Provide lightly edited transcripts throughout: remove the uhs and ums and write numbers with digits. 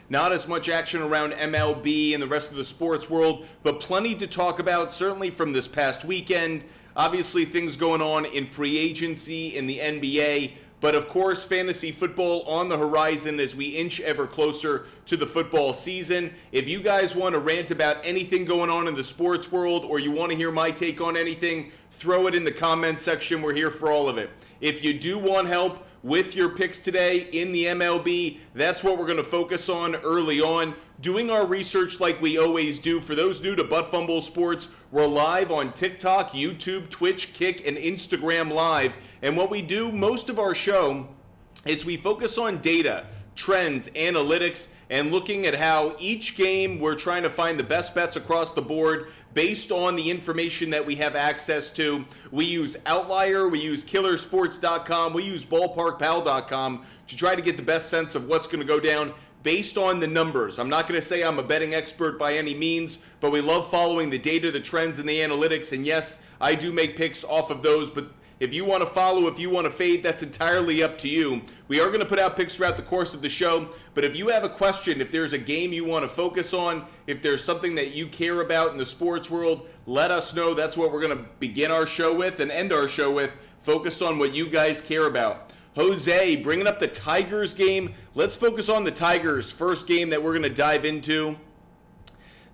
Not as much action around MLB and the rest of the sports world, but plenty to talk about, certainly from this past weekend. Obviously, things going on in free agency in the NBA, but of course, fantasy football on the horizon as we inch ever closer to the football season. If you guys want to rant about anything going on in the sports world, or you want to hear my take on anything, throw it in the comment section. We're here for all of it. If you do want help with your picks today in the MLB, that's what we're going to focus on early on. Doing our research like we always do. For those new to Butt Fumble Sports, we're live on TikTok, YouTube, Twitch, Kick, and Instagram Live. And what we do most of our show is we focus on data, trends, analytics, and looking at how each game we're trying to find the best bets across the board based on the information that we have access to. We use Outlier, we use killersports.com, we use ballparkpal.com to try to get the best sense of what's going to go down based on the numbers. I'm not going to say I'm a betting expert by any means, but we love following the data, the trends, and the analytics. And yes, I do make picks off of those, but if you want to follow, if you want to fade, that's entirely up to you. We are going to put out picks throughout the course of the show, but if you have a question, if there's a game you want to focus on, if there's something that you care about in the sports world, let us know. That's what we're going to begin our show with and end our show with, focused on what you guys care about. Jose, bringing up the Tigers game. Let's focus on the Tigers' first game that we're going to dive into.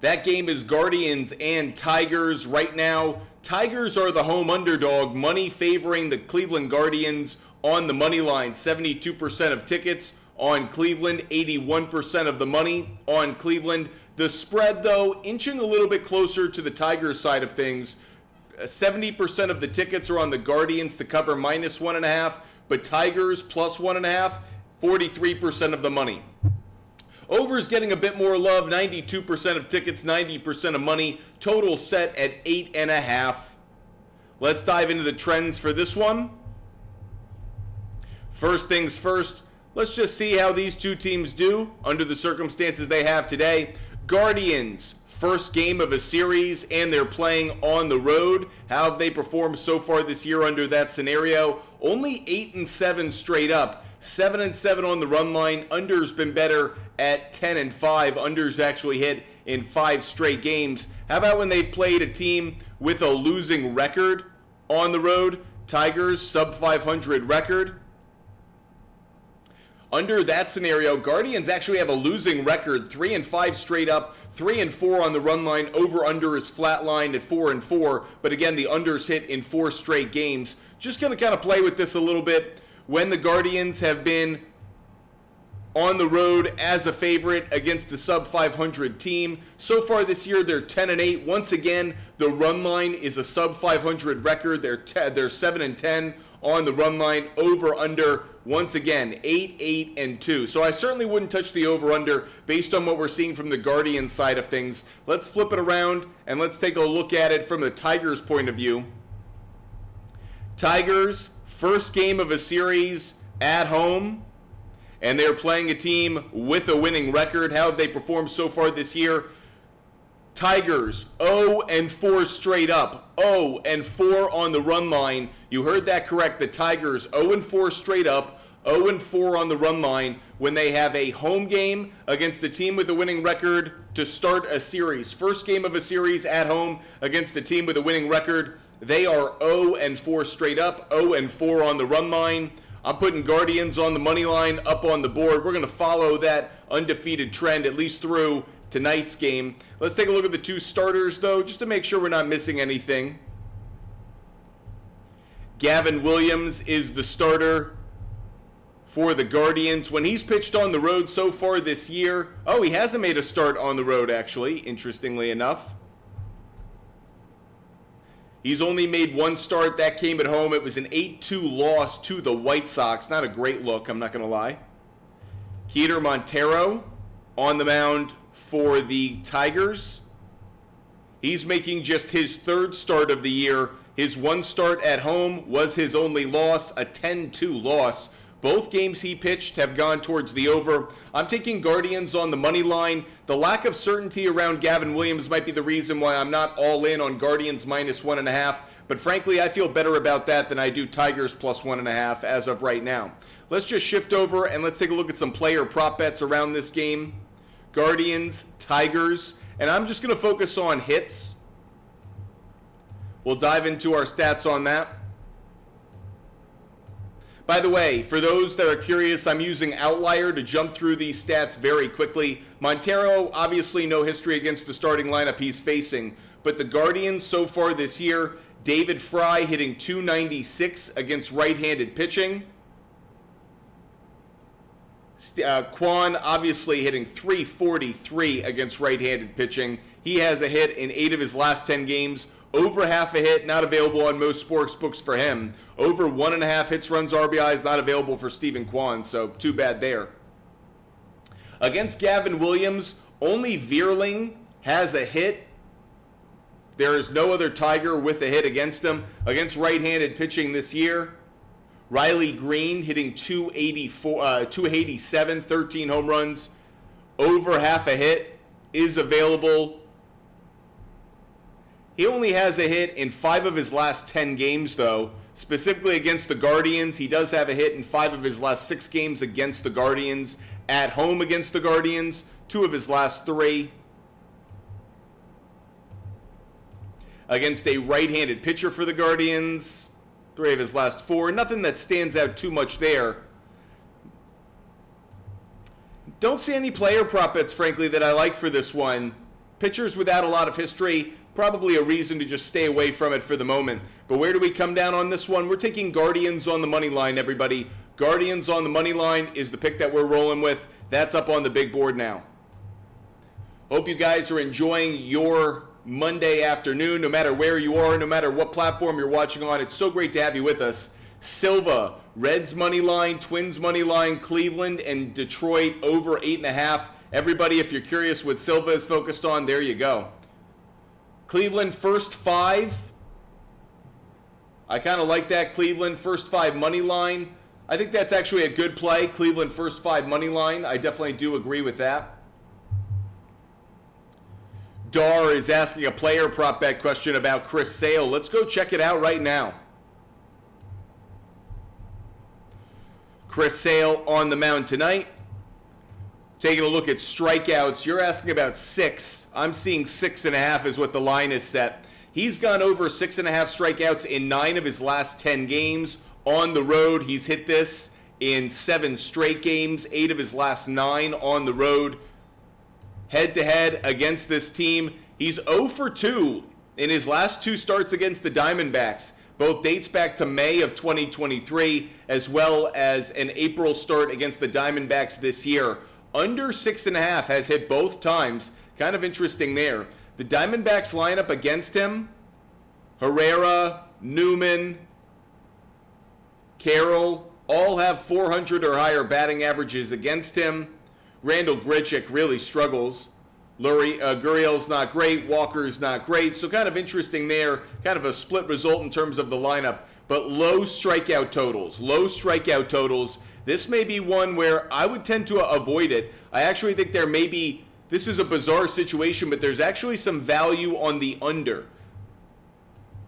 That game is Guardians and Tigers right now. Tigers are the home underdog, money favoring the Cleveland Guardians on the money line. 72% of tickets on Cleveland, 81% of the money on Cleveland. The spread, though, inching a little bit closer to the Tigers side of things. 70% of the tickets are on the Guardians to cover -1.5, but Tigers +1.5, 43% of the money. Over's getting a bit more love, 92% of tickets, 90% of money. Total set at 8.5. Let's dive into the trends for this one. First things first, let's just see how these two teams do under the circumstances they have today. Guardians, first game of a series, and they're playing on the road. How have they performed so far this year under that scenario? Only 8-7 straight up. 7-7 on the run line. Under's been better at 10-5. Under's actually hit in 5 straight games. How about when they played a team with a losing record on the road? Tigers, sub 500 record. Under that scenario, Guardians actually have a losing record, 3-5 straight up, 3-4 on the run line. Over/under is flatlined at 4-4, but again, the under's hit in 4 straight games. Just going to kind of play with this a little bit. When the Guardians have been on the road as a favorite against a sub 500 team, so far this year they're 10-8. Once again, the run line is a sub 500 record. They're 7-10 on the run line. Over/under, once again, 8-8-2. So I certainly wouldn't touch the over/under based on what we're seeing from the Guardians side of things. Let's flip it around and let's take a look at it from the Tigers' point of view. Tigers, first game of a series at home, and they're playing a team with a winning record. How have they performed so far this year? Tigers, 0-4 straight up, 0-4 on the run line. You heard that correct. The Tigers, 0-4 straight up, 0-4 on the run line when they have a home game against a team with a winning record to start a series. First game of a series at home against a team with a winning record. They are 0-4 straight up, 0-4 on the run line. I'm putting Guardians on the money line, up on the board. We're going to follow that undefeated trend at least through tonight's game. Let's take a look at the two starters, though, just to make sure we're not missing anything. Gavin Williams is the starter for the Guardians. When he's pitched on the road so far this year, he hasn't made a start on the road, actually, interestingly enough. He's only made one start. That came at home. It was an 8-2 loss to the White Sox. Not a great look, I'm not going to lie. Keter Montero on the mound for the Tigers. He's making just his third start of the year. His one start at home was his only loss, a 10-2 loss. Both games he pitched have gone towards the over. I'm taking Guardians on the money line. The lack of certainty around Gavin Williams might be the reason why I'm not all in on Guardians -1.5. But frankly, I feel better about that than I do Tigers +1.5 as of right now. let's just shift over and let's take a look at some player prop bets around this game. Guardians, Tigers, and I'm just going to focus on hits. We'll dive into our stats on that. By the way, for those that are curious, I'm using Outlier to jump through these stats very quickly. Montero, obviously no history against the starting lineup he's facing, but the Guardians so far this year, David Fry hitting .296 against right-handed pitching. Quan obviously hitting .343 against right-handed pitching. He has a hit in 8 of his last 10 games. Over half a hit, not available on most sports books for him. Over 1.5 hits, runs, RBIs, not available for Stephen Kwan, so too bad there. Against Gavin Williams, only Vierling has a hit. There is no other Tiger with a hit against him. Against right-handed pitching this year, Riley Green hitting .287, 13 home runs. Over half a hit is available. He only has a hit in 5 of his last 10 games, though. Specifically against the Guardians, he does have a hit in 5 of his last 6 games against the Guardians. At home against the Guardians, 2 of his last 3. Against a right-handed pitcher for the Guardians, 3 of his last 4. Nothing that stands out too much there. Don't see any player prop bets, frankly, that I like for this one. Pitchers without a lot of history, probably a reason to just stay away from it for the moment. But where do we come down on this one? We're taking Guardians on the money line, everybody. Guardians on the money line is the pick that we're rolling with. That's up on the big board now. Hope you guys are enjoying your Monday afternoon, no matter where you are, no matter what platform you're watching on. It's so great to have you with us. Silva, Reds money line, Twins money line, Cleveland and Detroit over 8.5. Everybody, if you're curious what Silva is focused on, there you go. Cleveland first 5. I kind of like that. Cleveland first 5 money line. I think that's actually a good play. Cleveland first 5 money line. I definitely do agree with that. Dar is asking a player prop bet question about Chris Sale. Let's go check it out right now. Chris Sale on the mound tonight. Taking a look at strikeouts, you're asking about 6. I'm seeing 6.5 is what the line is set. He's gone over 6.5 strikeouts in 9 of his last 10 games. On the road, he's hit this in 7 straight games, 8 of his last 9 on the road. Head-to-head against this team, he's 0 for 2 in his last 2 starts against the Diamondbacks. Both dates back to May of 2023, as well as an April start against the Diamondbacks this year. Under 6.5 has hit both times. Kind of interesting there. The Diamondbacks lineup against him, Herrera, Newman, Carroll, all have 400 or higher batting averages against him. Randall Grichuk really struggles. Gurriel's not great. Walker's not great. So kind of interesting there. Kind of a split result in terms of the lineup. But low strikeout totals. Low strikeout totals. This may be one where I would tend to avoid it. I actually think there may be, this is a bizarre situation, but there's actually some value on the under.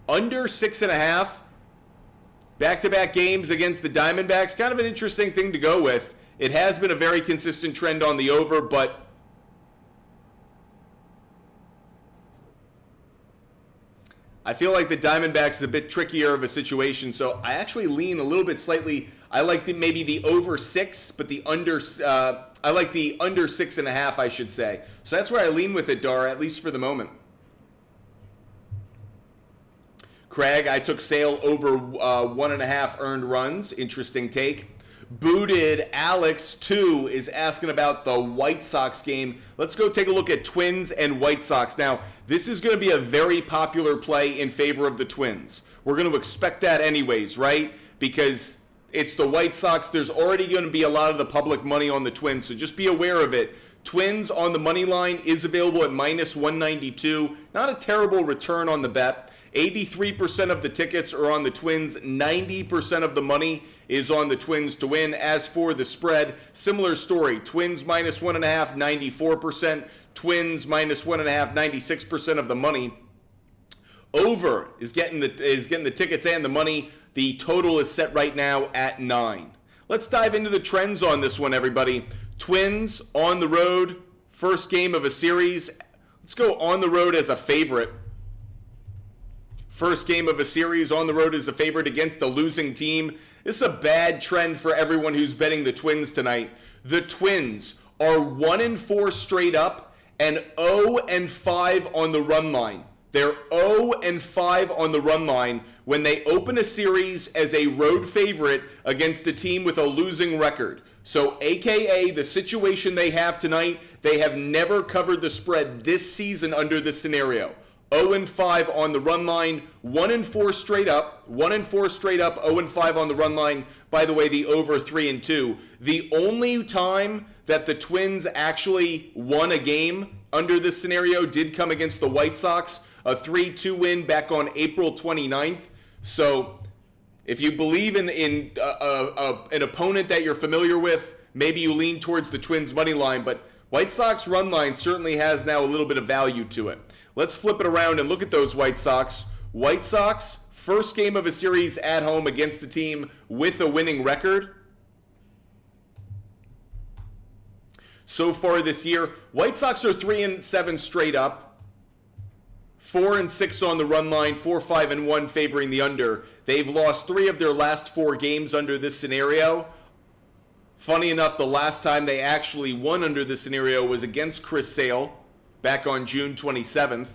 Under 6.5, back-to-back games against the Diamondbacks, kind of an interesting thing to go with. It has been a very consistent trend on the over, but I feel like the Diamondbacks is a bit trickier of a situation, so I actually lean a little bit slightly. I like maybe the over 6, but the under. I like the under 6.5, I should say. So that's where I lean with it, Dar, at least for the moment. Craig, I took Sale over 1.5 earned runs. Interesting take. Booted Alex 2 is asking about the White Sox game. Let's go take a look at Twins and White Sox. Now, this is going to be a very popular play in favor of the Twins. We're going to expect that anyways, right? Because it's the White Sox. There's already going to be a lot of the public money on the Twins, so just be aware of it. Twins on the money line is available at -192. Not a terrible return on the bet. 83% of the tickets are on the Twins. 90% of the money is on the Twins to win. As for the spread, similar story. Twins -1.5, 94%. Twins -1.5, 96% of the money. Over is getting the tickets and the money. The total is set right now at 9. Let's dive into the trends on this one, everybody. Twins on the road, first game of a series. Let's go on the road as a favorite. First game of a series on the road as a favorite against a losing team. This is a bad trend for everyone who's betting the Twins tonight. The Twins are 1-4 straight up and 0-5 on the run line. They're 0-5 on the run line when they open a series as a road favorite against a team with a losing record. So, AKA the situation they have tonight, they have never covered the spread this season under this scenario. 0-5 on the run line, 1-4 straight up, 1-4 straight up, 0-5 on the run line. By the way, the over 3-2. The only time that the Twins actually won a game under this scenario did come against the White Sox, a 3-2 win back on April 29th. So if you believe in an opponent that you're familiar with, maybe you lean towards the Twins money line, but White Sox run line certainly has now a little bit of value to it. Let's flip it around and look at those White Sox. White Sox, first game of a series at home against a team with a winning record. So far this year, White Sox are 3-7 straight up, 4-6 on the run line, 4-5-1 favoring the under. They've lost 3 of their last 4 games under this scenario. Funny enough, the last time they actually won under this scenario was against Chris Sale back on June 27th.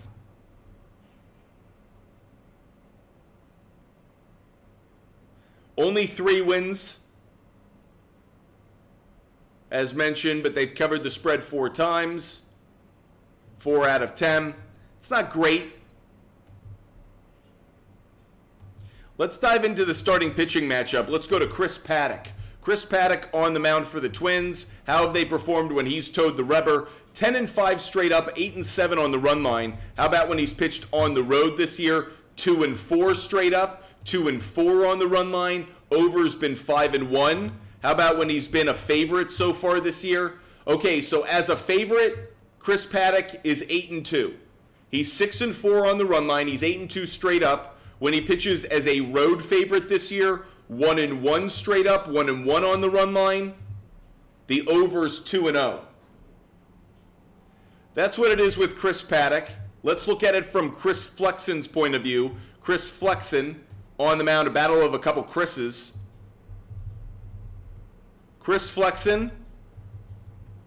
Only 3 wins, as mentioned, but they've covered the spread 4 times. 4 out of 10. It's not great. Let's dive into the starting pitching matchup. Let's go to Chris Paddack. Chris Paddack on the mound for the Twins. How have they performed when he's towed the rubber? 10-5 straight up, 8-7 on the run line. How about when he's pitched on the road this year? 2-4 straight up, 2-4 on the run line. Over's been 5-1. How about when he's been a favorite so far this year? Okay, so as a favorite, Chris Paddack is 8-2. He's 6-4 on the run line. He's 8-2 straight up. When he pitches as a road favorite this year, 1-1 straight up, 1-1 on the run line. The over's 2-0. That's what it is with Chris Paddack. Let's look at it from Chris Flexen's point of view. Chris Flexen on the mound, a battle of a couple Chris's. Chris Flexen,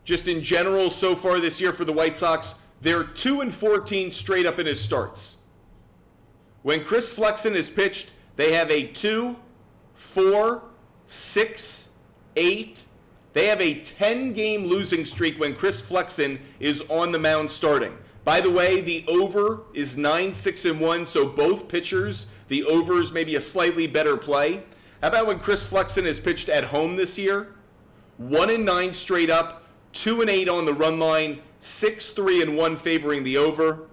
just in general so far this year for the White Sox, they're 2-14 straight up in his starts. When Chris Flexen is pitched, they have a 2, 4, 6, 8. They have a 10-game losing streak when Chris Flexen is on the mound starting. By the way, the over is 9-6-1, so both pitchers, the over is maybe a slightly better play. How about when Chris Flexen is pitched at home this year? 1-9 straight up, 2-8 on the run line, 6-3-1 favoring the over.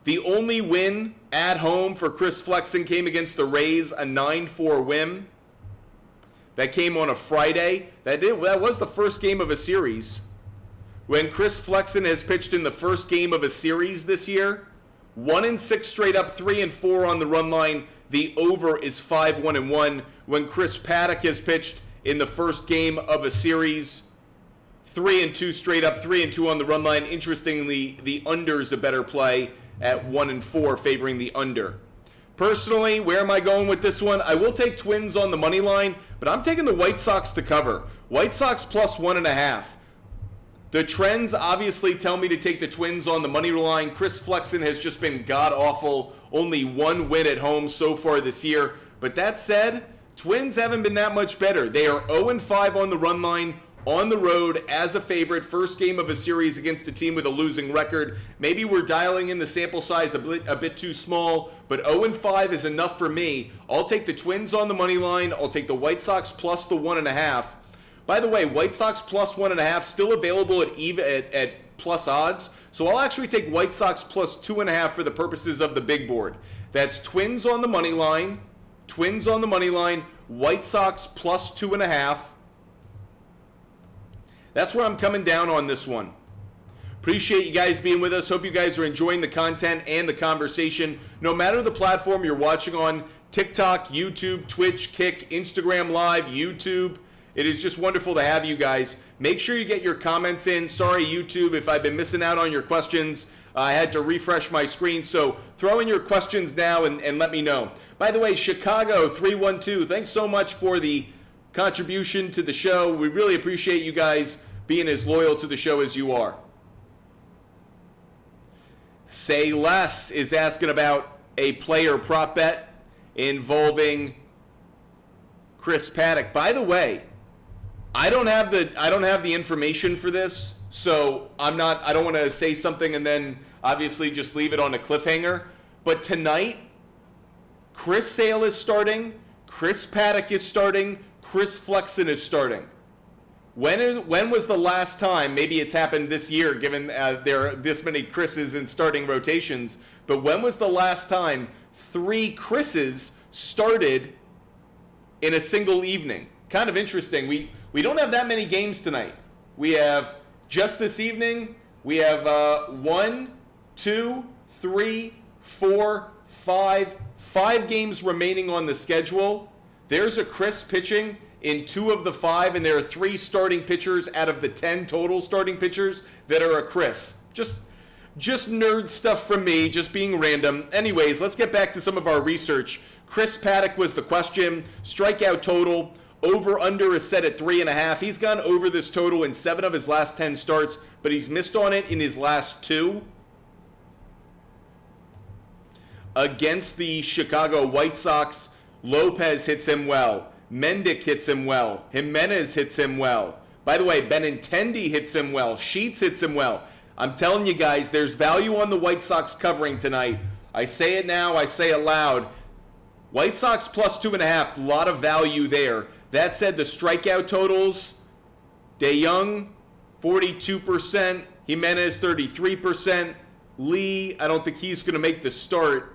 The only win at home for Chris Flexen came against the Rays, a 9-4 win. That came on a Friday. That was the first game of a series. When Chris Flexen has pitched in the first game of a series this year, 1-6 straight up, 3-4 on the run line. The over is 5-1-1. When Chris Paddack has pitched in the first game of a series, 3-2 straight up, 3-2 on the run line. Interestingly, the under is a better play at 1-4, favoring the under. Personally, where am I going with this one? I will take Twins on the money line, but I'm taking the White Sox to cover. White Sox plus 1.5. The trends obviously tell me to take the Twins on the money line. Chris Flexen has just been god-awful. Only 1 win at home so far this year. But that said, Twins haven't been that much better. They are 0-5 on the run line, on the road as a favorite, first game of a series against a team with a losing record. Maybe we're dialing in the sample size a bit too small, but 0-5 is enough for me. I'll take the Twins on the money line. I'll take the White Sox plus the 1.5. By the way, White Sox plus 1.5 still available at plus odds. So I'll actually take White Sox plus 2.5 for the purposes of the big board. That's Twins on the money line, Twins on the money line, White Sox plus 2.5. That's where I'm coming down on this one. Appreciate you guys being with us. Hope you guys are enjoying the content and the conversation. No matter the platform you're watching on, TikTok, YouTube, Twitch, Kick, Instagram Live, YouTube, It is just wonderful to have you guys. Make sure you get your comments in. Sorry, YouTube, if I've been missing out on your questions. I had to refresh my screen, so throw in your questions now and let me know. By the way, Chicago 312, thanks so much for the contribution to the show. We really appreciate you guys being as loyal to the show as you are. Say Less is asking about a player prop bet involving Chris Paddock. By the way, I don't have the information for this, so I don't want to say something and then obviously just leave it on a cliffhanger. But tonight, Chris Sale is starting, Chris Paddock is starting, Chris Flexen is starting. When was the last time, maybe it's happened this year given there are this many Chris's in starting rotations, but when was the last time 3 Chris's started in a single evening? Kind of interesting. We don't have that many games tonight. We have just this evening, we have 1, 2, 3, 4, 5 games remaining on the schedule. There's a Chris pitching in 2 of the 5, and there are 3 starting pitchers out of the 10 total starting pitchers that are a Chris. Just nerd stuff from me, just being random. Anyways, let's get back to some of our research. Chris Paddock was the question. Strikeout total, over/under is set at 3.5. He's gone over this total in 7 of his last 10 starts, but he's missed on it in his last 2. Against the Chicago White Sox, Lopez hits him well. Mendick hits him well. Jimenez hits him well. By the way, Benintendi hits him well. Sheets hits him well. I'm telling you guys, there's value on the White Sox covering tonight. I say it now, I say it loud. White Sox plus 2.5, a lot of value there. That said, the strikeout totals, DeYoung, 42%, Jimenez, 33%, Lee, I don't think he's going to make the start.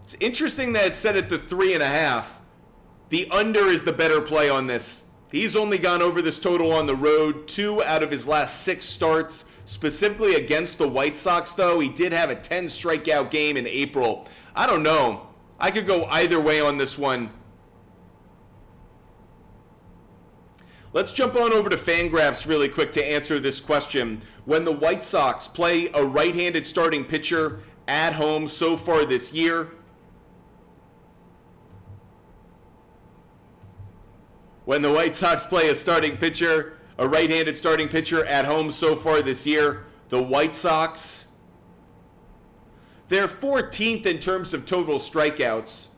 It's interesting that it's set at the 3.5. The under is the better play on this. He's only gone over this total on the road 2 out of his last 6 starts. Specifically against the White Sox, though, he did have a 10 strikeout game in April. I don't know. I could go either way on this one. Let's jump on over to Fangraphs really quick to answer this question. When the White Sox play a right-handed starting pitcher at home so far this year, when the White Sox play a right-handed starting pitcher at home so far this year, the White Sox, they're 14th in terms of total strikeouts.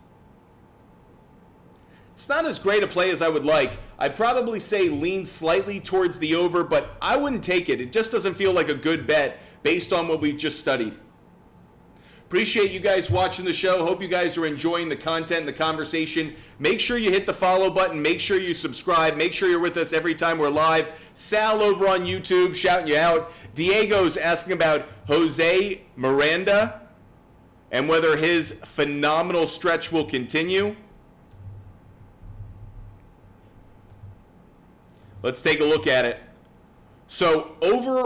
It's not as great a play as I would like. I'd probably say lean slightly towards the over, but I wouldn't take it. It just doesn't feel like a good bet based on what we've just studied. Appreciate you guys watching the show. Hope you guys are enjoying the content and the conversation. Make sure you hit the follow button. Make sure you subscribe. Make sure you're with us every time we're live. Sal over on YouTube shouting you out. Diego's asking about Jose Miranda and whether his phenomenal stretch will continue. Let's take a look at it. So over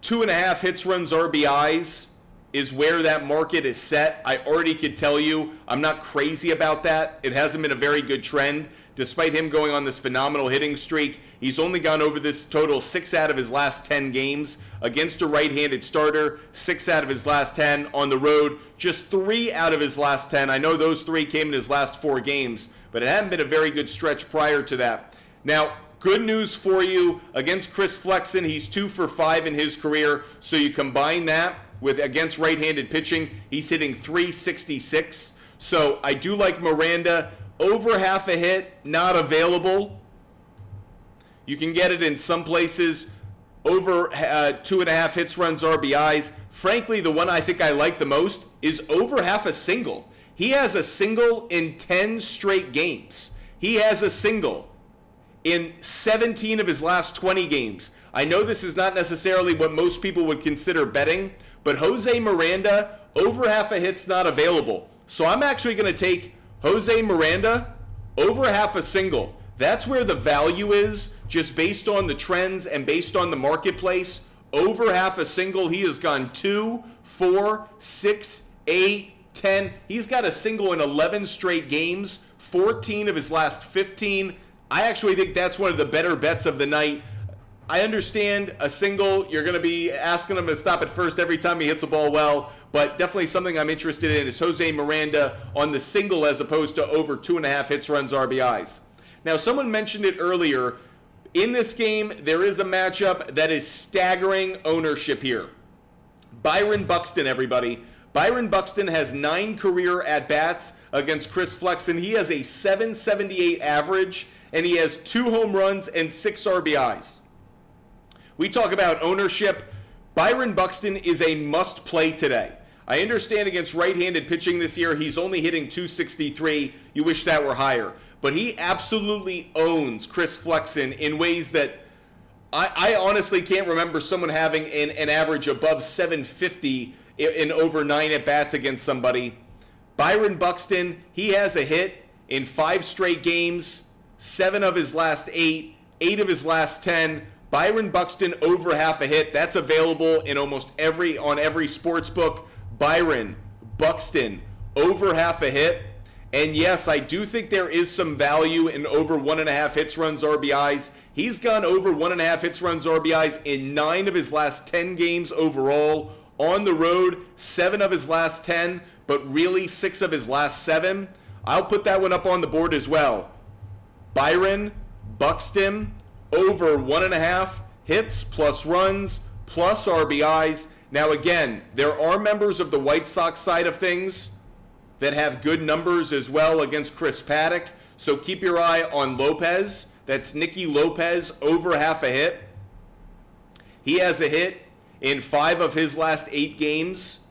2.5 hits, runs, RBIs is where that market is set. I already could tell you I'm not crazy about that. It hasn't been a very good trend. Despite him going on this phenomenal hitting streak, he's only gone over this total 6 out of his last 10 games against a right-handed starter, 6 out of his last 10 on the road, just 3 out of his last 10. I know those 3 came in his last 4 games, but it hadn't been a very good stretch prior to that. Now, good news for you, against Chris Flexen, he's 2 for 5 in his career, so you combine that with against right-handed pitching, he's hitting .366. So I do like Miranda. Over half a hit, not available. You can get it in some places. Over 2.5 hits, runs, RBIs. Frankly, the one I think I like the most is over half a single. He has a single in 10 straight games. He has a single in 17 of his last 20 games. I know this is not necessarily what most people would consider betting, but Jose Miranda, over half a hit's not available. So I'm actually going to take Jose Miranda over half a single. That's where the value is, just based on the trends and based on the marketplace. Over half a single, he has gone 2, 4, 6, 8, 10. He's got a single in 11 straight games, 14 of his last 15. I actually think that's one of the better bets of the night. I understand a single, you're going to be asking him to stop at first every time he hits a ball well, but definitely something I'm interested in is Jose Miranda on the single as opposed to over 2.5 hits, runs, RBIs. Now, someone mentioned it earlier. In this game, there is a matchup that is staggering ownership here. Byron Buxton, everybody. Byron Buxton has 9 career at-bats against Chris Flexen. He has a 778 average, and he has 2 home runs and 6 RBIs. We talk about ownership. Byron Buxton is a must-play today. I understand against right-handed pitching this year, he's only hitting 263. You wish that were higher. But he absolutely owns Chris Flexen in ways that I honestly can't remember someone having an average above 750 in over 9 at-bats against somebody. Byron Buxton, he has a hit in 5 straight games, 7 of his last 8, 8 of his last 10. Byron Buxton over half a hit. That's available in almost on every sports book. Byron Buxton over half a hit. And yes, I do think there is some value in over 1.5 hits, runs, RBIs. He's gone over 1.5 hits, runs, RBIs in 9 of his last 10 games overall. On the road, 7 of his last 10, but really 6 of his last 7. I'll put that one up on the board as well. Byron Buxton over 1.5 hits plus runs plus RBIs. Now again, there are members of the White Sox side of things that have good numbers as well against Chris Paddock. So keep your eye on Lopez. That's Nicky Lopez over half a hit. He has a hit in 5 of his last 8 games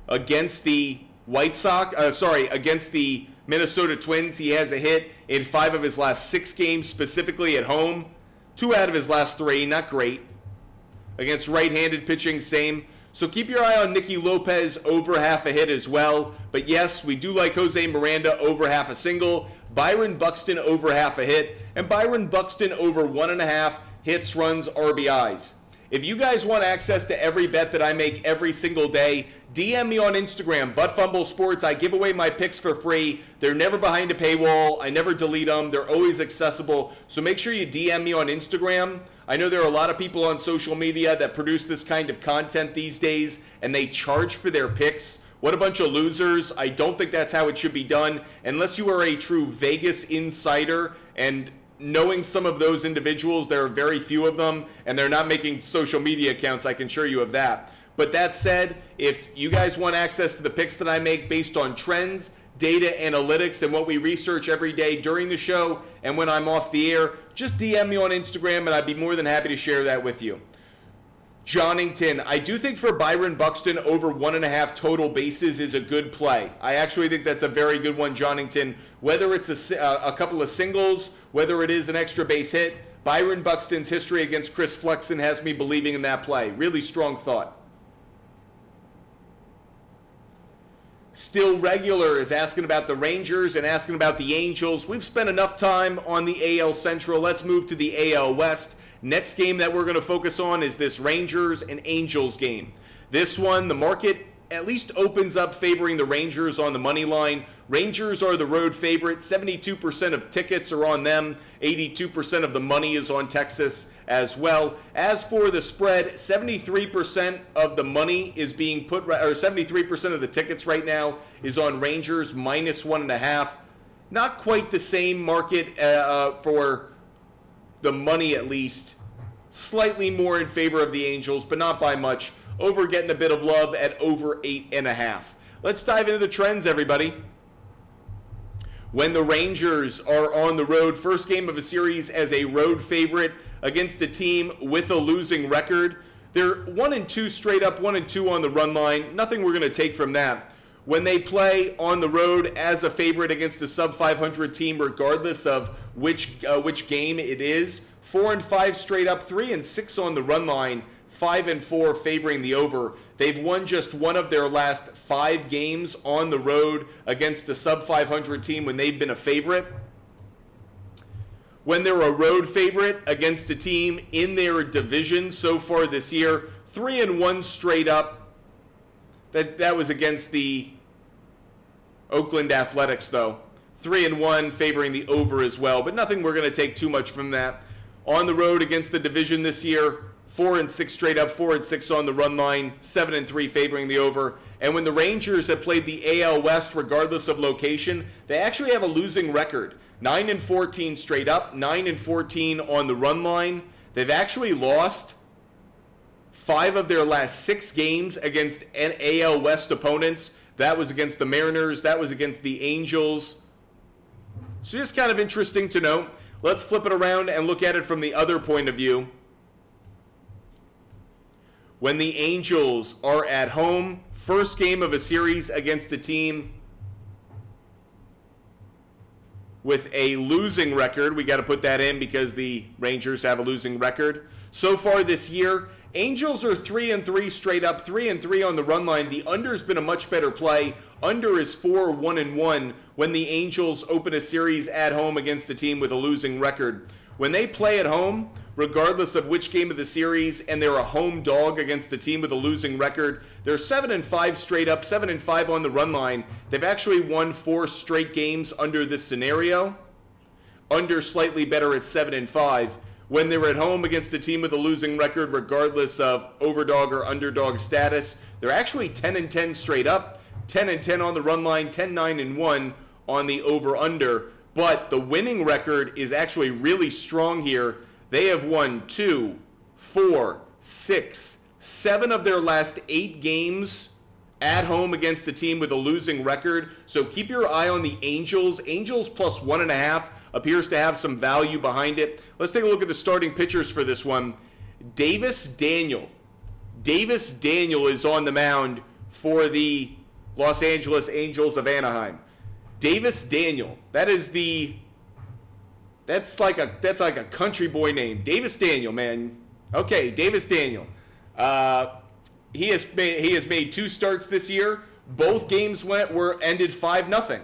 against the against the Minnesota Twins. He has a hit in 5 of his last 6 games, specifically at home. 2 out of his last 3, not great. Against right-handed pitching, same. So keep your eye on Nicky Lopez over half a hit as well. But yes, we do like Jose Miranda over half a single, Byron Buxton over half a hit, and Byron Buxton over 1.5 hits, runs, RBIs. If you guys want access to every bet that I make every single day, DM me on Instagram, ButtFumble Sports. I give away my picks for free. They're never behind a paywall. I never delete them. They're always accessible. So make sure you DM me on Instagram. I know there are a lot of people on social media that produce this kind of content these days, and they charge for their picks. What a bunch of losers. I don't think that's how it should be done. Unless you are a true Vegas insider, and knowing some of those individuals, there are very few of them, and they're not making social media accounts, I can assure you of that. But that said, if you guys want access to the picks that I make based on trends, data analytics, and what we research every day during the show and when I'm off the air, just DM me on Instagram and I'd be more than happy to share that with you. Johnington, I do think for Byron Buxton, over 1.5 total bases is a good play. I actually think that's a very good one, Johnington. Whether it's a couple of singles, whether it is an extra base hit, Byron Buxton's history against Chris Flexen has me believing in that play. Really strong thought. Still Regular is asking about the Rangers and asking about the Angels. We've spent enough time on the AL Central. Let's move to the AL West. Next game that we're going to focus on is this Rangers and Angels game. This one, the market at least opens up favoring the Rangers on the money line. Rangers are the road favorite. 72% of tickets are on them. 82% of the money is on Texas as well. As for the spread, 73% of the money is being put, or 73% of the tickets right now is on Rangers minus 1.5. Not quite the same market for the money, at least. Slightly more in favor of the Angels, but not by much. Over getting a bit of love at over 8.5. Let's dive into the trends, everybody. When the Rangers are on the road, first game of a series as a road favorite against a team with a losing record. They're 1-2 straight up, 1-2 on the run line. Nothing we're going to take from that. When they play on the road as a favorite against a sub-500 team, regardless of which game it is, 4-5 straight up, 3-6 on the run line, 5-4 favoring the over. They've won just one of their last 5 games on the road against a sub-500 team when they've been a favorite. When they're a road favorite against a team in their division so far this year, 3-1 straight up. That was against the Oakland Athletics, though. 3-1 favoring the over as well, but nothing we're going to take too much from that. On the road against the division this year, 4-6 straight up, 4-6 on the run line, 7-3 favoring the over. And when the Rangers have played the AL West, regardless of location, they actually have a losing record. 9-14 straight up, 9-14 on the run line. They've actually lost 5 of their last 6 games against AL West opponents. That was against the Mariners. That was against the Angels. So just kind of interesting to note. Let's flip it around and look at it from the other point of view. When the Angels are at home, first game of a series against a team with a losing record. We got to put that in because the Rangers have a losing record. So far this year, Angels are 3-3 straight up, 3-3 on the run line. The under's been a much better play. Under is 4-1-1 when the Angels open a series at home against a team with a losing record. When they play at home, regardless of which game of the series, and they're a home dog against a team with a losing record, they're 7-5 straight up, 7-5 on the run line. They've actually won 4 straight games under this scenario. Under slightly better at 7-5. When they're at home against a team with a losing record, regardless of overdog or underdog status, they're actually 10-10 straight up, 10-10 on the run line, 10-9-1 on the over-under. But the winning record is actually really strong here. They have won 2, 4, 6, 7 of their last 8 games at home against a team with a losing record. So keep your eye on the Angels. Angels plus 1.5 appears to have some value behind it. Let's take a look at the starting pitchers for this one. Davis Daniel. Davis Daniel is on the mound for the Los Angeles Angels of Anaheim. Davis Daniel. That's like a country boy name. Davis Daniel, man. Okay, Davis Daniel. He has made 2 starts this year. Both games ended 5-0.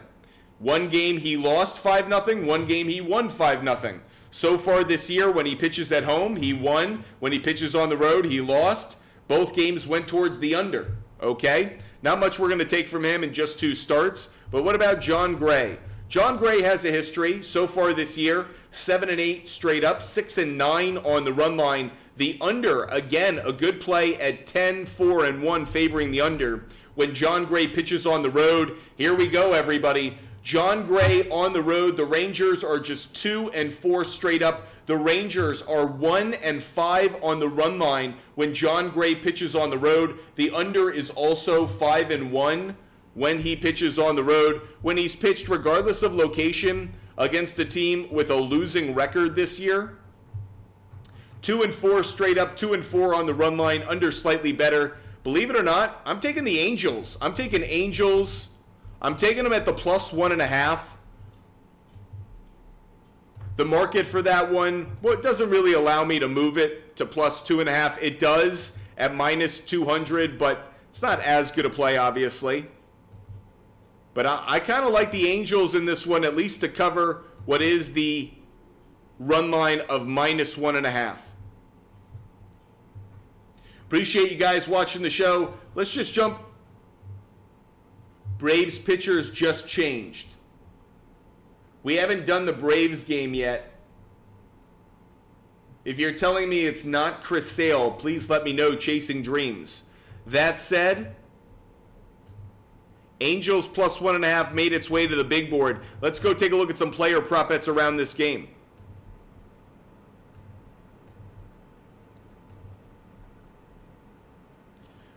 One game he lost 5-0. One game he won 5-0. So far this year, when he pitches at home, he won. When he pitches on the road, he lost. Both games went towards the under. Okay? Not much we're going to take from him in just 2 starts. But what about John Gray? John Gray has a history so far this year, 7-8 straight up, 6-9 on the run line. The under, again, a good play at 10-4-1 favoring the under. When John Gray pitches on the road, here we go, everybody. John Gray on the road, the Rangers are just 2-4 straight up. The Rangers are 1-5 on the run line when John Gray pitches on the road. The under is also 5-1 when he pitches on the road. When he's pitched, regardless of location, against a team with a losing record this year, 2-4 straight up, 2-4 on the run line, under slightly better. Believe it or not, I'm taking the Angels. I'm taking Angels. I'm taking them at the plus 1.5. The market for that one, well, it doesn't really allow me to move it to plus 2.5. It does at minus 200, but it's not as good a play, obviously. But I kind of like the Angels in this one, at least to cover what is the run line of minus 1.5. Appreciate you guys watching the show. Let's just jump. Braves pitchers just changed. We haven't done the Braves game yet. If you're telling me it's not Chris Sale, please let me know, Chasing Dreams. That said, Angels plus 1.5 made its way to the big board. Let's go take a look at some player prop bets around this game.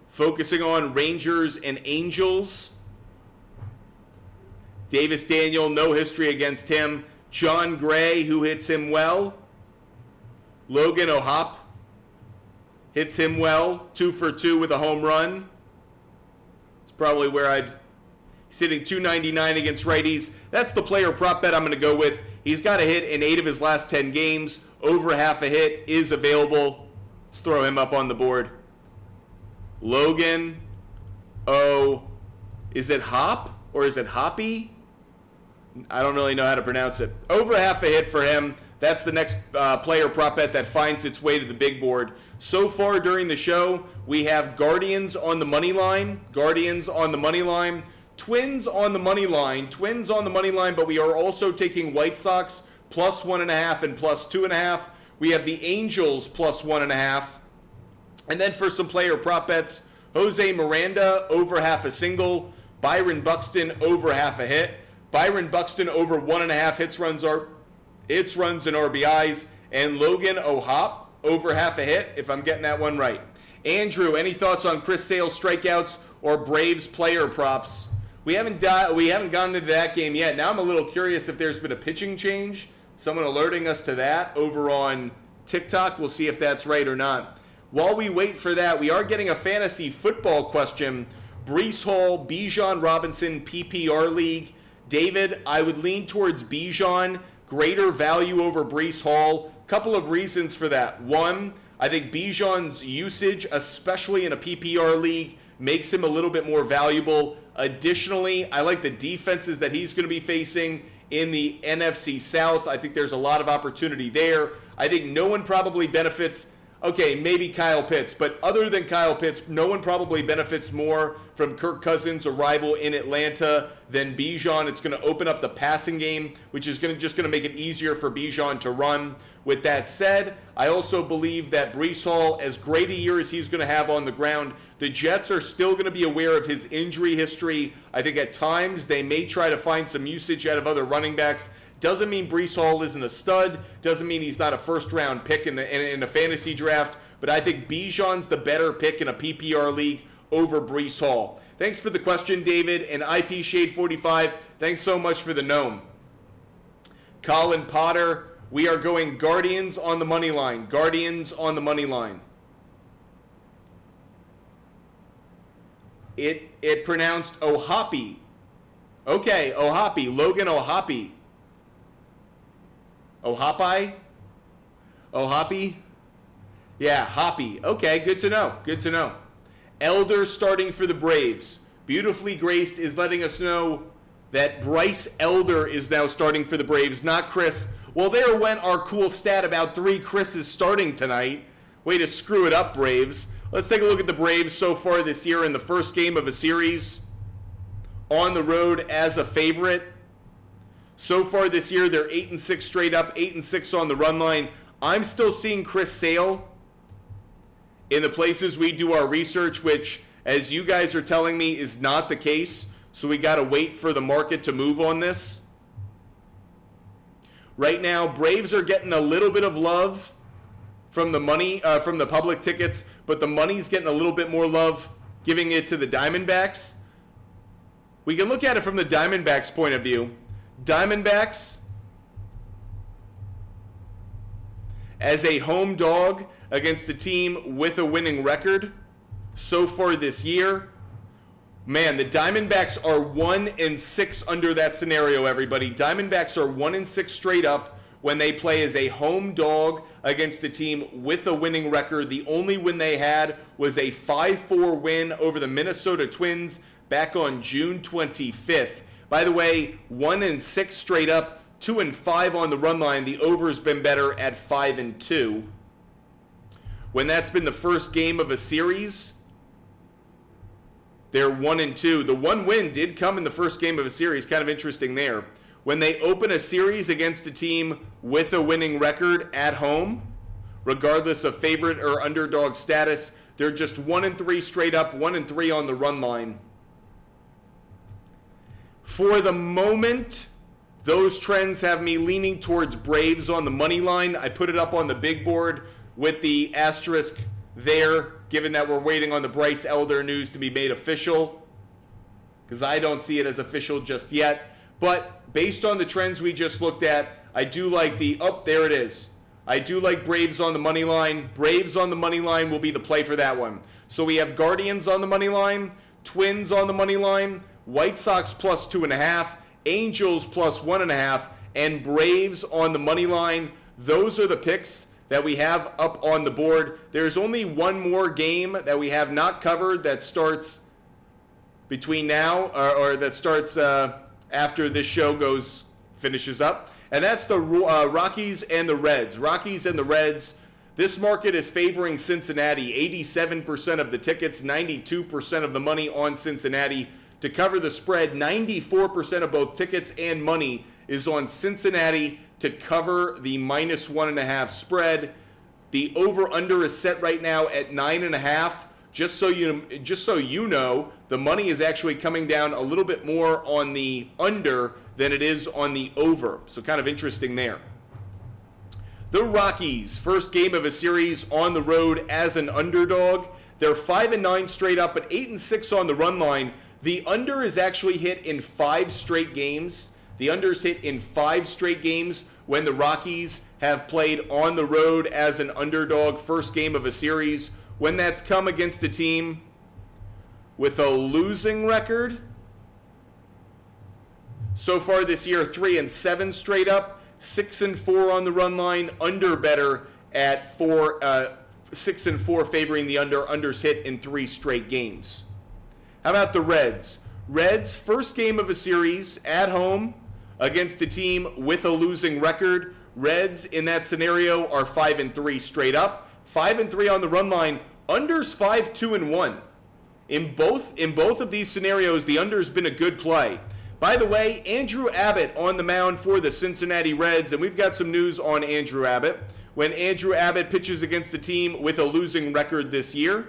Focusing on Rangers and Angels. Davis Daniel, no history against him. John Gray, who hits him well. Logan O'Hoppe hits him well. 2 for 2 with a home run. It's probably where he's hitting 299 against righties. That's the player prop bet I'm going to go with. He's got a hit in 8 of his last 10 games. Over half a hit is available. Let's throw him up on the board. Logan is it Hop or is it Hoppy? I don't really know how to pronounce it. Over half a hit for him. That's the next player prop bet that finds its way to the big board. So far during the show, we have Guardians on the money line. Guardians on the money line. Twins on the money line. Twins on the money line, but we are also taking White Sox plus 1.5 and plus 2.5. We have the Angels plus 1.5. And then for some player prop bets, Jose Miranda over half a single, Byron Buxton over half a hit, Byron Buxton over 1.5 hits, runs, and RBIs, and Logan O'Hoppe over half a hit, if I'm getting that one right. Andrew, any thoughts on Chris Sale's strikeouts or Braves player props? We haven't gotten into that game yet. Now I'm a little curious if there's been a pitching change. Someone alerting us to that over on TikTok. We'll see if that's right or not. While we wait for that, we are getting a fantasy football question. Breece Hall, Bijan Robinson, PPR League. David, I would lean towards Bijan, greater value over Breece Hall. Couple of reasons for that. One, I think Bijan's usage, especially in a PPR league, makes him a little bit more valuable. Additionally, I like the defenses that he's going to be facing in the NFC South. I think there's a lot of opportunity there. I think no one probably benefits. Okay, maybe Kyle Pitts, but other than Kyle Pitts, no one probably benefits more from Kirk Cousins' arrival in Atlanta than Bijan. It's going to open up the passing game, which is just going to make it easier for Bijan to run. With that said, I also believe that Breece Hall, as great a year as he's going to have on the ground, the Jets are still going to be aware of his injury history. I think at times they may try to find some usage out of other running backs. Doesn't mean Breece Hall isn't a stud. Doesn't mean he's not a first-round pick in a fantasy draft. But I think Bijan's the better pick in a PPR league over Breece Hall. Thanks for the question, David. And IP Shade 45, thanks so much for the gnome. Colin Potter, we are going Guardians on the money line. Guardians on the money line. It pronounced O'Hoppe. Okay, O'Hoppe. Logan O'Hoppe. O'Hoppe? O'Hoppe? Yeah, Hoppy. Okay, good to know. Good to know. Elder starting for the Braves. Beautifully Graced is letting us know that Bryce Elder is now starting for the Braves, not Chris. Well, there went our cool stat about 3 Chris's starting tonight. Way to screw it up, Braves. Let's take a look at the Braves so far this year in the first game of a series. On the road as a favorite. So far this year, they're 8-6 straight up, 8-6 on the run line. I'm still seeing Chris Sale in the places we do our research, which, as you guys are telling me, is not the case. So we got to wait for the market to move on this. Right now, Braves are getting a little bit of love from the money, from the public tickets, but the money's getting a little bit more love, giving it to the Diamondbacks. We can look at it from the Diamondbacks' point of view. Diamondbacks, as a home dog against a team with a winning record so far this year. Man, the Diamondbacks are 1-6 under that scenario, everybody. Diamondbacks are 1-6 straight up when they play as a home dog against a team with a winning record. The only win they had was a 5-4 win over the Minnesota Twins back on June 25th. By the way, 1-6 straight up, 2-5 on the run line. The over's been better at 5-2. When that's been the first game of a series, they're 1-2. The one win did come in the first game of a series. Kind of interesting there. When they open a series against a team with a winning record at home, regardless of favorite or underdog status, they're just 1-3 straight up, 1-3 on the run line. For the moment, those trends have me leaning towards Braves on the money line. I put it up on the big board with the asterisk there, given that we're waiting on the Bryce Elder news to be made official, because I don't see it as official just yet. But based on the trends we just looked at, I do like there it is. I do like Braves on the money line. Braves on the money line will be the play for that one. So we have Guardians on the money line, Twins on the money line, White Sox plus 2.5, Angels plus 1.5, and Braves on the money line. Those are the picks that we have up on the board. There's only one more game that we have not covered that starts between now, or that starts after this show finishes up, and that's the Rockies and the Reds. Rockies and the Reds. This market is favoring Cincinnati. 87% of the tickets, 92% of the money on Cincinnati. to cover the spread. 94% of both tickets and money is on Cincinnati to cover the -1.5 spread. The over-under is set right now at 9.5. Just so you know, the money is actually coming down a little bit more on the under than it is on the over. So kind of interesting there. The Rockies, first game of a series on the road as an underdog. They're 5-9 straight up, but 8-6 on the run line. The under is actually hit in 5 straight games. The under is hit in 5 straight games when the Rockies have played on the road as an underdog, first game of a series. When that's come against a team with a losing record. So far this year, 3-7 straight up, 6-4 on the run line, under better at 6-4 favoring the under. Unders hit in 3 straight games. How about the Reds? Reds, first game of a series at home against a team with a losing record. Reds in that scenario are 5-3 straight up, 5-3 on the run line. Unders 5-2-1. In both of these scenarios, the under's been a good play. By the way, Andrew Abbott on the mound for the Cincinnati Reds, and we've got some news on Andrew Abbott. When Andrew Abbott pitches against a team with a losing record this year,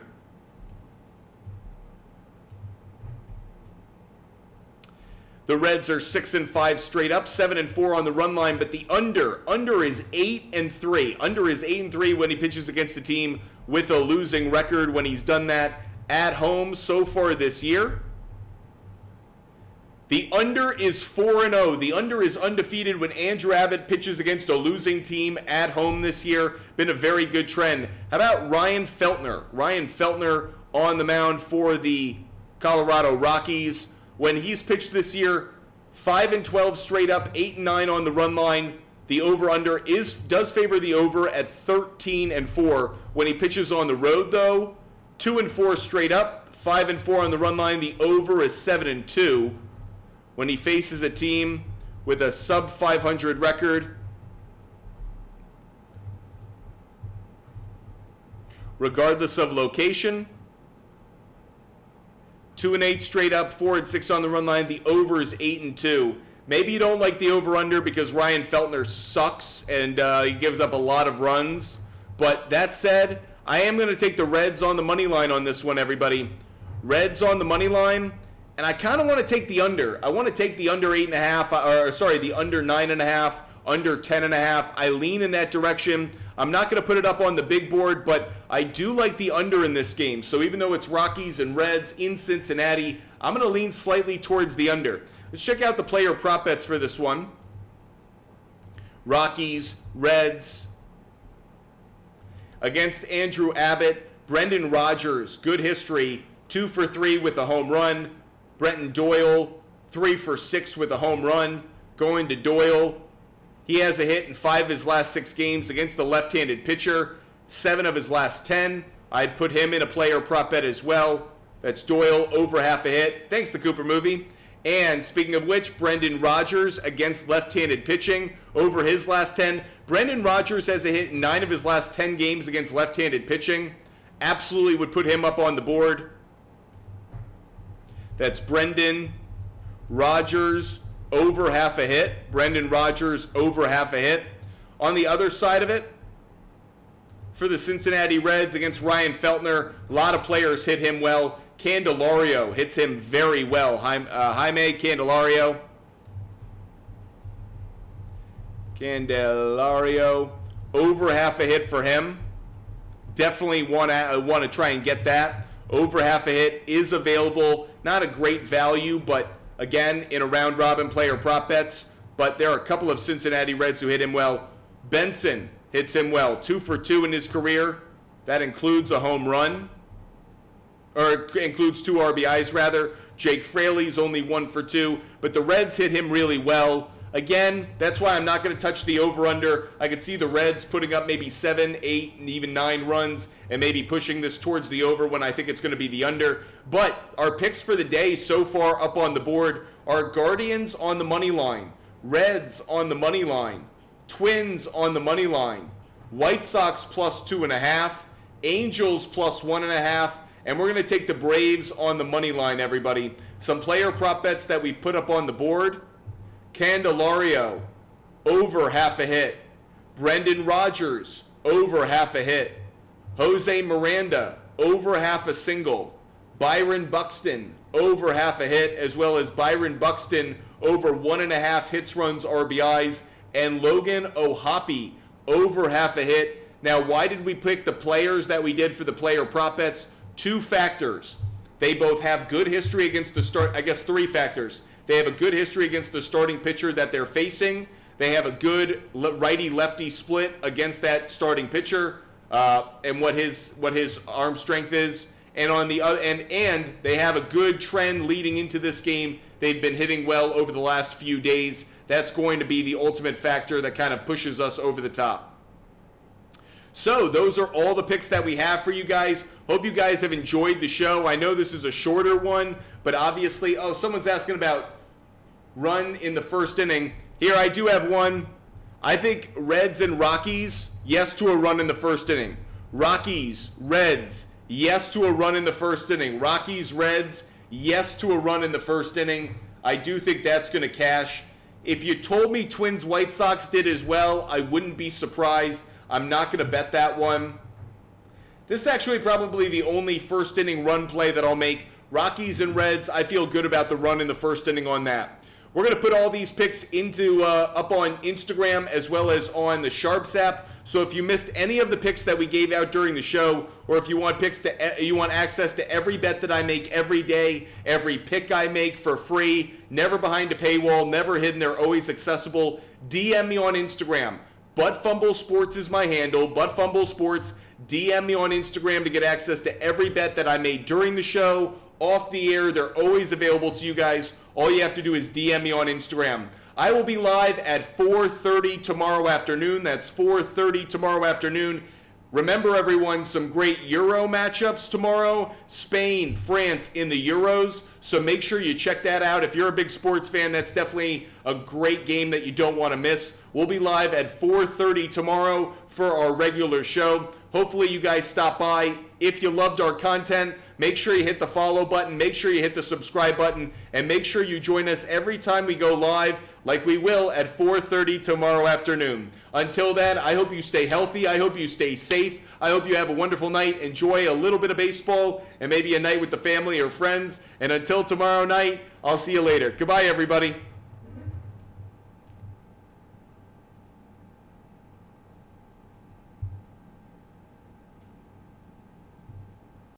the Reds are 6-5 straight up, 7-4 on the run line, but the under is 8-3. Under is 8-3 when he pitches against a team with a losing record, when he's done that at home so far this year. The under is 4-0. The under is undefeated when Andrew Abbott pitches against a losing team at home this year. Been a very good trend. How about Ryan Feltner? Ryan Feltner on the mound for the Colorado Rockies. When he's pitched this year, 5-12 straight up, 8-9 on the run line. The over-under does favor the over at 13-4. When he pitches on the road, though, 2-4 straight up, 5-4 on the run line. The over is 7-2. When he faces a team with a sub-500 record, regardless of location, 2-8 straight up, 4-6 on the run line. The over is 8-2. Maybe you don't like the over-under because Ryan Feltner sucks and he gives up a lot of runs. But that said, I am going to take the Reds on the money line on this one, everybody. Reds on the money line. And I kind of want to take the under. I want to take the under 8.5, the under 9.5, under 10.5. I lean in that direction. I'm not going to put it up on the big board, but I do like the under in this game. So even though it's Rockies and Reds in Cincinnati, I'm going to lean slightly towards the under. Let's check out the player prop bets for this one. Rockies, Reds. Against Andrew Abbott, Brendan Rodgers, good history, 2 for 3 with a home run. Brenton Doyle, 3 for 6 with a home run. Going to Doyle. He has a hit in 5 of his last 6 games against the left-handed pitcher. 7 of his last 10. I'd put him in a player prop bet as well. That's Doyle over half a hit. Thanks, the Cooper movie. And speaking of which, Brendan Rodgers against left-handed pitching over his last 10. Brendan Rodgers has a hit in 9 of his last 10 games against left-handed pitching. Absolutely would put him up on the board. That's Brendan Rodgers over half a hit. Brendan Rodgers over half a hit. On the other side of it, for the Cincinnati Reds against Ryan Feltner, a lot of players hit him well. Candelario hits him very well. Jaime Candelario. Candelario over half a hit for him. Definitely want to try and get that. Over half a hit is available. Not a great value, but again, in a round robin player prop bets. But there are a couple of Cincinnati Reds who hit him well. Benson hits him well. 2 for 2 in his career. That includes a home run. Or includes 2 RBIs, rather. Jake Fraley's only 1 for 2. But the Reds hit him really well. Again, that's why I'm not going to touch the over-under. I could see the Reds putting up maybe 7, 8, and even 9 runs and maybe pushing this towards the over when I think it's going to be the under. But our picks for the day so far up on the board are Guardians on the money line, Reds on the money line, Twins on the money line, White Sox plus 2.5, Angels plus 1.5, and we're going to take the Braves on the money line, everybody. Some player prop bets that we've put up on the board. Candelario, over half a hit. Brendan Rodgers, over half a hit. Jose Miranda, over half a single. Byron Buxton, over half a hit, as well as Byron Buxton, over 1.5 hits, runs, RBIs. And Logan O'Hoppe, over half a hit. Now, why did we pick the players that we did for the player prop bets? 2 factors. They both have good history against the start. I guess 3 factors. They have a good history against the starting pitcher that they're facing. They have a good righty-lefty split against that starting pitcher, and what his arm strength is. And on the other, and they have a good trend leading into this game. They've been hitting well over the last few days. That's going to be the ultimate factor that kind of pushes us over the top. So those are all the picks that we have for you guys. Hope you guys have enjoyed the show. I know this is a shorter one, but obviously, someone's asking about run in the first inning. Here, I do have one. I think Reds and Rockies, yes to a run in the first inning. Rockies, Reds, yes to a run in the first inning. Rockies, Reds, yes to a run in the first inning. I do think that's going to cash. If you told me Twins, White Sox did as well, I wouldn't be surprised. I'm not going to bet that one. This is actually probably the only first inning run play that I'll make. Rockies and Reds, I feel good about the run in the first inning on that. We're going to put all these picks up on Instagram as well as on the SHARPZ app. So if you missed any of the picks that we gave out during the show, or if you want access to every bet that I make every day, every pick I make for free, never behind a paywall, never hidden, they're always accessible, DM me on Instagram. Butt Sports is my handle, Butt Sports. DM me on Instagram to get access to every bet that I made during the show, off the air. They're always available to you guys. All you have to do is DM me on Instagram. I will be live at 4:30 tomorrow afternoon. That's 4:30 tomorrow afternoon. Remember, everyone, some great Euro matchups tomorrow. Spain, France in the Euros. So make sure you check that out. If you're a big sports fan, that's definitely a great game that you don't want to miss. We'll be live at 4:30 tomorrow for our regular show. Hopefully you guys stop by. If you loved our content, make sure you hit the follow button, make sure you hit the subscribe button, and make sure you join us every time we go live, like we will at 4:30 tomorrow afternoon. Until then, I hope you stay healthy. I hope you stay safe. I hope you have a wonderful night. Enjoy a little bit of baseball and maybe a night with the family or friends. And until tomorrow night, I'll see you later. Goodbye, everybody.